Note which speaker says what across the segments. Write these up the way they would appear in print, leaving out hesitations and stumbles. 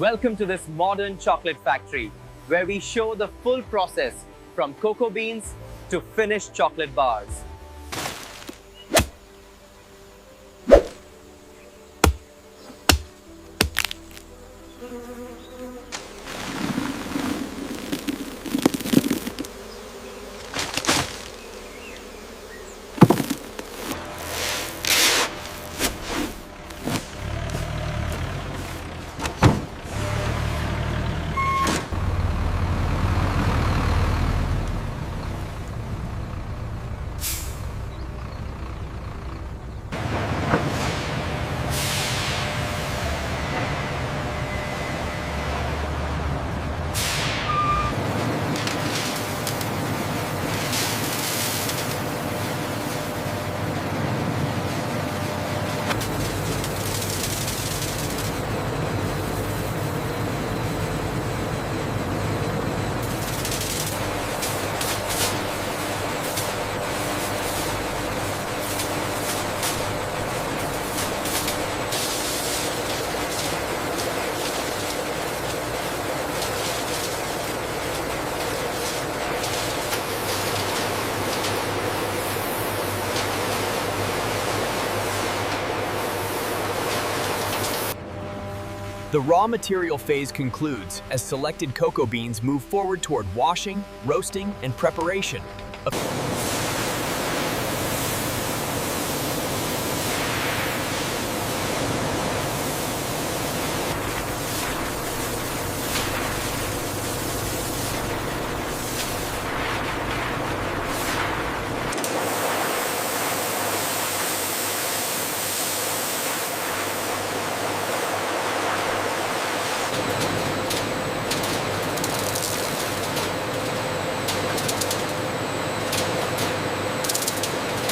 Speaker 1: Welcome to this modern chocolate factory where we show the full process from cocoa beans to finished chocolate bars.
Speaker 2: The raw material phase concludes as selected cocoa beans move forward toward washing, roasting, and preparation.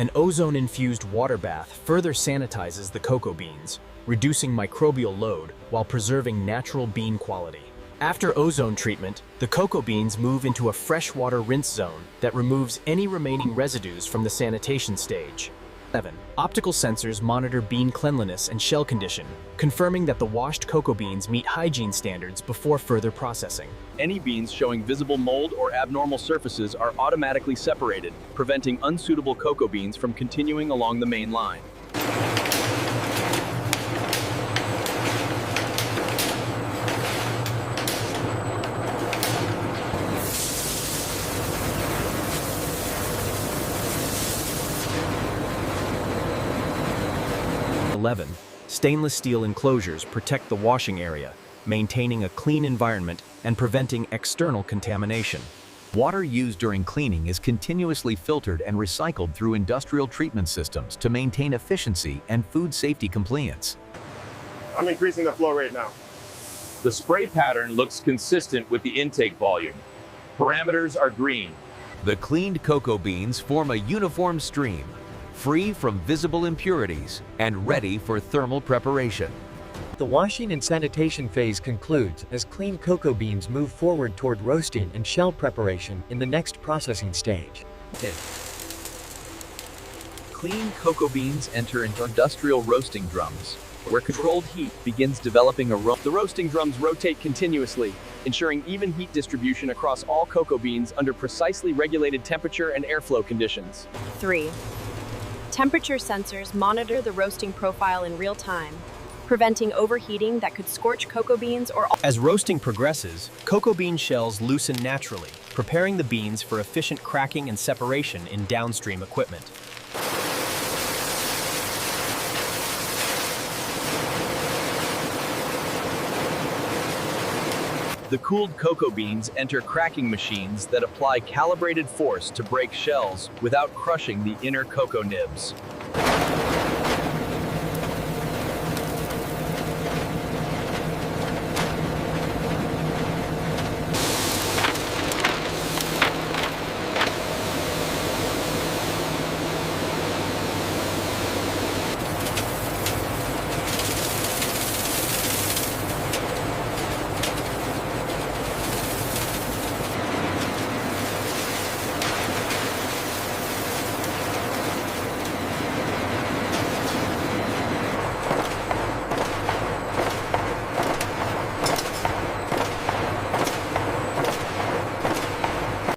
Speaker 2: An ozone-infused water bath further sanitizes the cocoa beans, reducing microbial load while preserving natural bean quality. After ozone treatment, the cocoa beans move into a freshwater rinse zone that removes any remaining residues from the sanitation stage. 7. Optical sensors monitor bean cleanliness and shell condition, confirming that the washed cocoa beans meet hygiene standards before further processing.
Speaker 3: Any beans showing visible mold or abnormal surfaces are automatically separated, preventing unsuitable cocoa beans from continuing along the main line.
Speaker 2: Stainless steel enclosures protect the washing area, maintaining a clean environment and preventing external contamination.
Speaker 4: Water used during cleaning is continuously filtered and recycled through industrial treatment systems to maintain efficiency and food safety compliance.
Speaker 5: I'm increasing the flow rate now.
Speaker 3: The spray pattern looks consistent with the intake volume. Parameters are green.
Speaker 4: The cleaned cocoa beans form a uniform stream, free from visible impurities and ready for thermal preparation.
Speaker 6: The washing and sanitation phase concludes as clean cocoa beans move forward toward roasting and shell preparation in the next processing stage.
Speaker 3: Clean cocoa beans enter into industrial roasting drums, where controlled heat begins developing a The roasting drums rotate continuously, ensuring even heat distribution across all cocoa beans under precisely regulated temperature and airflow conditions.
Speaker 7: 3. Temperature sensors monitor the roasting profile in real time, preventing overheating that could scorch cocoa beans or...
Speaker 2: As roasting progresses, cocoa bean shells loosen naturally, preparing the beans for efficient cracking and separation in downstream equipment.
Speaker 3: The cooled cocoa beans enter cracking machines that apply calibrated force to break shells without crushing the inner cocoa nibs.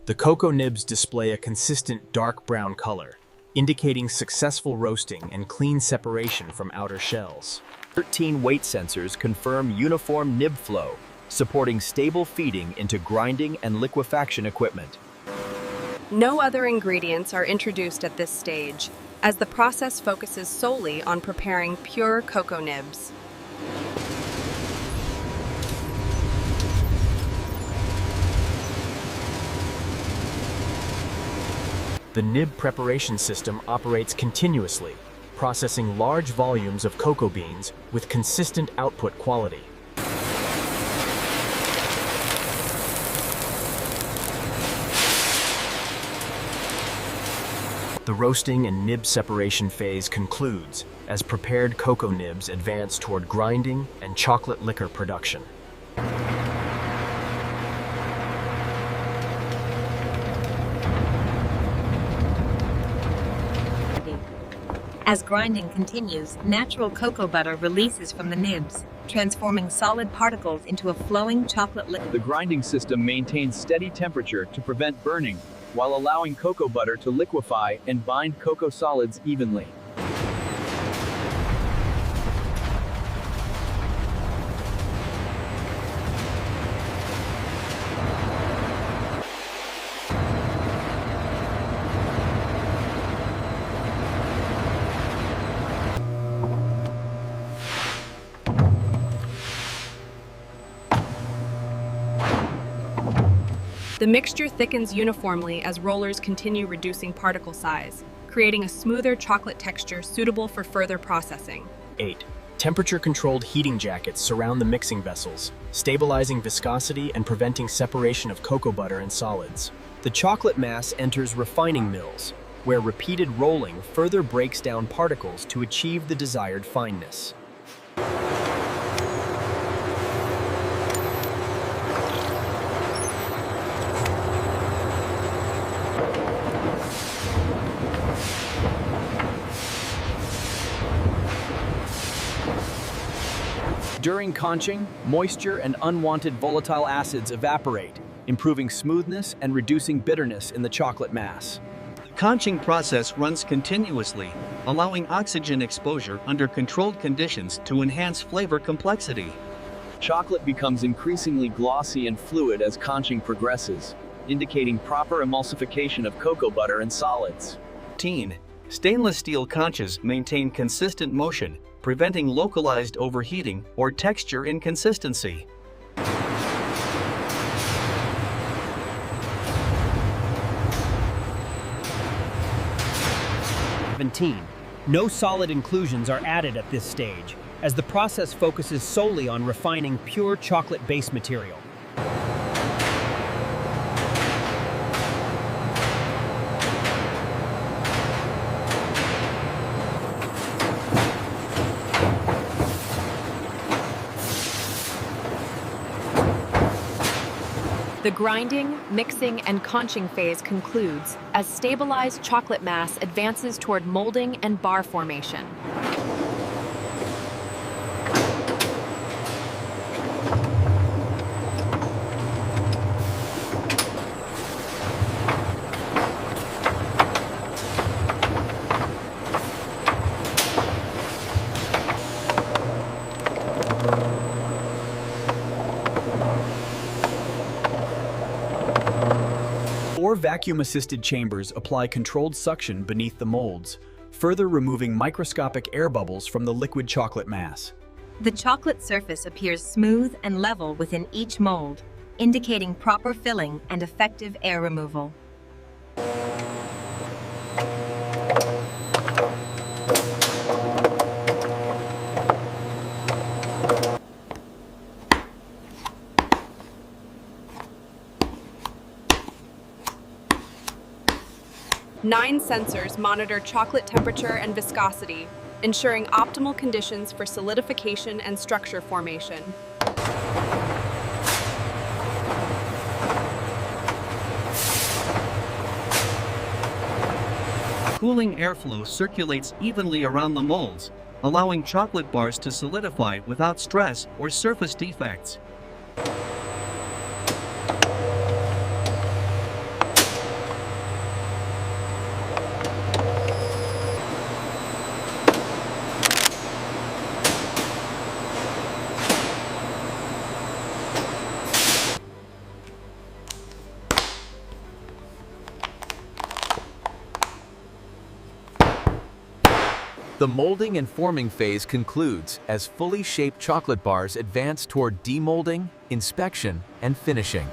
Speaker 2: The cocoa nibs display a consistent dark brown color, indicating successful roasting and clean separation from outer shells.
Speaker 3: 13 weight sensors confirm uniform nib flow, supporting stable feeding into grinding and liquefaction equipment.
Speaker 7: No other ingredients are introduced at this stage, as the process focuses solely on preparing pure cocoa nibs.
Speaker 2: The nib preparation system operates continuously, processing large volumes of cocoa beans with consistent output quality. The roasting and nib separation phase concludes as prepared cocoa nibs advance toward grinding and chocolate liquor production.
Speaker 8: As grinding continues, natural cocoa butter releases from the nibs, transforming solid particles into a flowing chocolate liquid.
Speaker 3: The grinding system maintains steady temperature to prevent burning, while allowing cocoa butter to liquefy and bind cocoa solids evenly.
Speaker 7: The mixture thickens uniformly as rollers continue reducing particle size, creating a smoother chocolate texture suitable for further processing.
Speaker 2: 8. Temperature-controlled heating jackets surround the mixing vessels, stabilizing viscosity and preventing separation of cocoa butter and solids.
Speaker 3: The chocolate mass enters refining mills, where repeated rolling further breaks down particles to achieve the desired fineness. During conching, moisture and unwanted volatile acids evaporate, improving smoothness and reducing bitterness in the chocolate mass.
Speaker 9: The conching process runs continuously, allowing oxygen exposure under controlled conditions to enhance flavor complexity.
Speaker 3: Chocolate becomes increasingly glossy and fluid as conching progresses, indicating proper emulsification of cocoa butter and solids.
Speaker 9: 13. Stainless steel conches maintain consistent motion, preventing localized overheating or texture inconsistency.
Speaker 10: 17. No solid inclusions are added at this stage, as the process focuses solely on refining pure chocolate base material.
Speaker 7: The grinding, mixing, and conching phase concludes as stabilized chocolate mass advances toward molding and bar formation.
Speaker 3: Four vacuum-assisted chambers apply controlled suction beneath the molds, further removing microscopic air bubbles from the liquid chocolate mass.
Speaker 8: The chocolate surface appears smooth and level within each mold, indicating proper filling and effective air removal.
Speaker 7: Nine sensors monitor chocolate temperature and viscosity, ensuring optimal conditions for solidification and structure formation.
Speaker 9: Cooling airflow circulates evenly around the molds, allowing chocolate bars to solidify without stress or surface defects.
Speaker 4: The molding and forming phase concludes as fully shaped chocolate bars advance toward demolding, inspection, and finishing.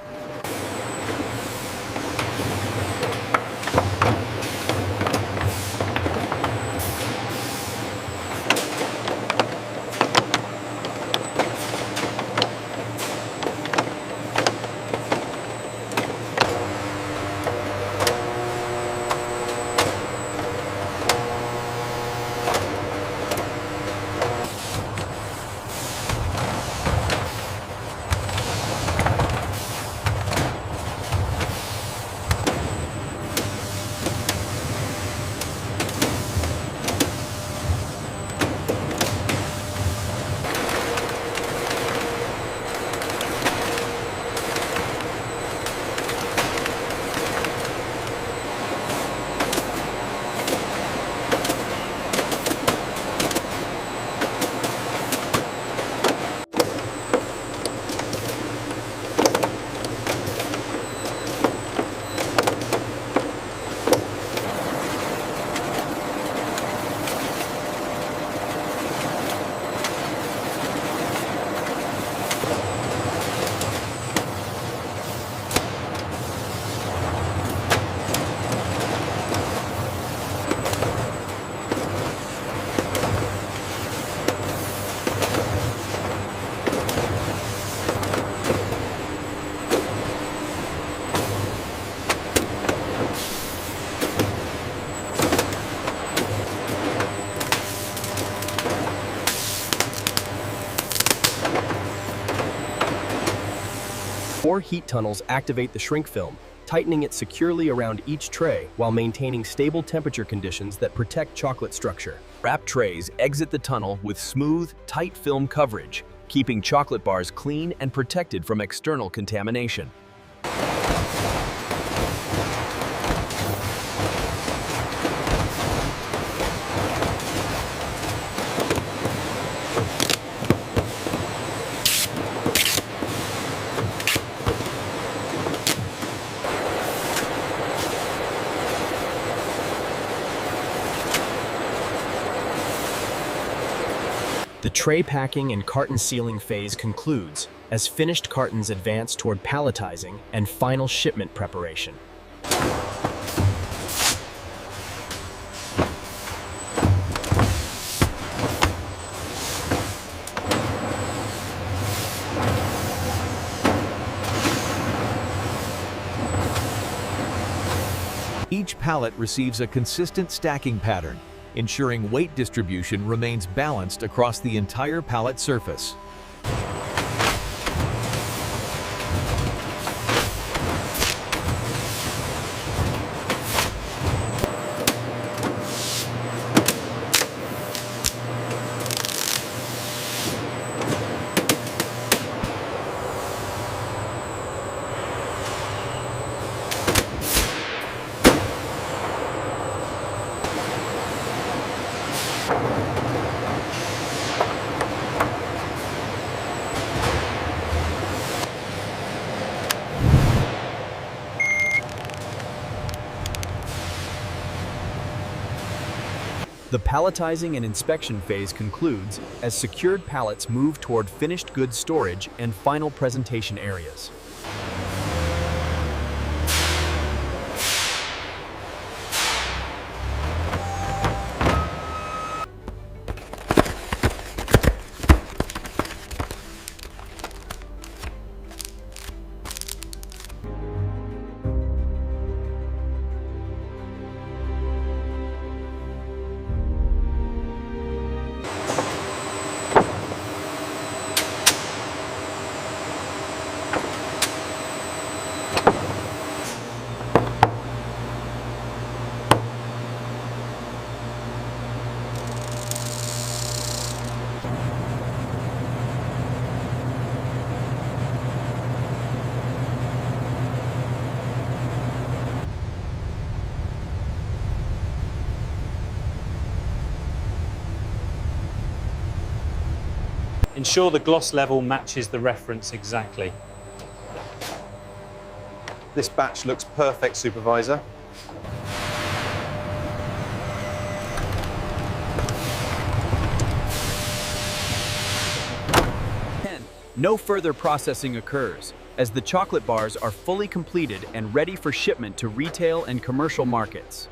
Speaker 10: Four heat tunnels activate the shrink film, tightening it securely around each tray while maintaining stable temperature conditions that protect chocolate structure. Wrap trays exit the tunnel with smooth, tight film coverage, keeping chocolate bars clean and protected from external contamination. The tray packing and carton sealing phase concludes as finished cartons advance toward palletizing and final shipment preparation.
Speaker 4: Each pallet receives a consistent stacking pattern, ensuring weight distribution remains balanced across the entire pallet surface.
Speaker 10: The palletizing and inspection phase concludes as secured pallets move toward finished goods storage and final presentation areas.
Speaker 11: Ensure the gloss level matches the reference exactly.
Speaker 12: This batch looks perfect, Supervisor.
Speaker 13: No further processing occurs, as the chocolate bars are fully completed and ready for shipment to retail and commercial markets.